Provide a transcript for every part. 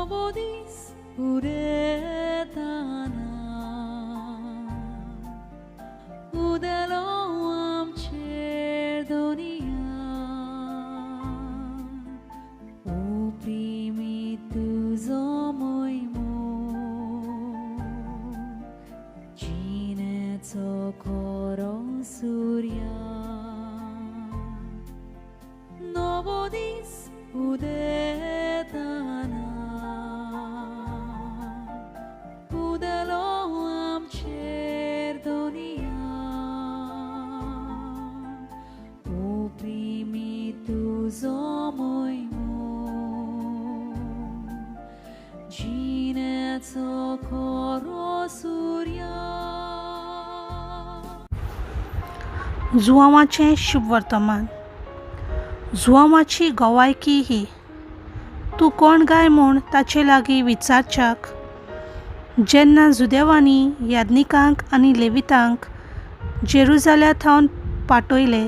novo dís uretana udelo amcher donia uprimi tuzo moimo jineco koro surya novo dís uretana udelo amcher donia uprimi tuzo moimo jineco koro surya. जुआवाचें शुभ वर्तमान. जुआवाची गोवायकी ही तूं कोण गाय म्हूण ताचे लागीं विचारच्याक जेन्ना जुदेवांनी याज्ञिकांक आनी लेवितांक जेरुजाल्यांतावन पाठयले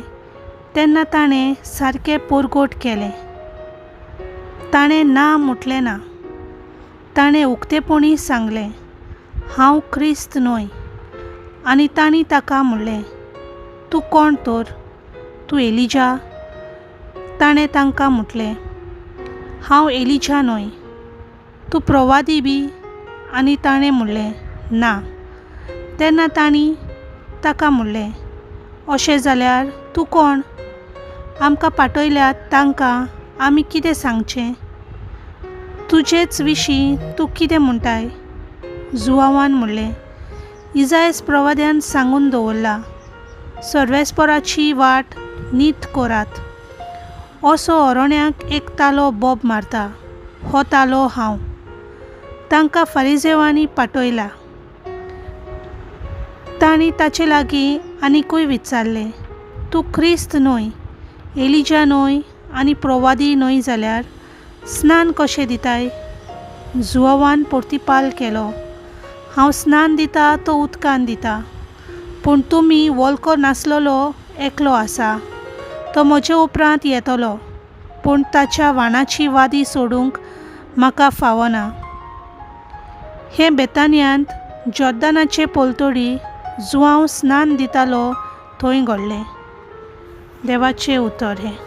तेन्ना ताणें सारकें पोरगोट केलें. ताणें ना म्हटलें ना. ताणें उक्तेपणी सांगलें, हांव क्रिस्त न्हय. आनी तांणी ताका म्हणलें, तूं कोण तर? तूं एलिजा? ताणें तांकां म्हटलें, हांव एलिजा न्हय. तूं प्रवादी बी? आनी ताणें म्हणलें, ना. तेन्ना तांणी ताका म्हणलें, अशें जाल्यार तूं कोण? आमकां पाठयल्यात तांकां आमी कितें सांगचें? तुजेच विशीं तूं कितें म्हणटाय? जुआवान म्हणलें, इसायास प्रवाद्यान सांगून दवरला, सर्वेस्पराची वाट नीट करात. असो अरोण्याक एक तालो बोब मारता, हो तालो हांव. तांकां फारिजेवांनी पाठयला. तांणी ताचे लागीं आनीकूय विचारलें, तूं क्रिस्त न्हय, एलिजा न्हय आनी प्रवादी न्हय जाल्यार स्नान कशें दिताय? जुआवान प्रतिपाल केलो, हांव स्नान दिता तो उदकान दिता. पूण तुमी वळखो नासलेलो एकलो आसा. तो म्हजे उपरांत येतलो, पूण ताच्या वाणाची वादी सोडूंक म्हाका फावना. हें बेतानियांत जॉर्दानाचे पलतडी जुआंव स्नान दितालो थंय घडलें. देवाचें उतर हें.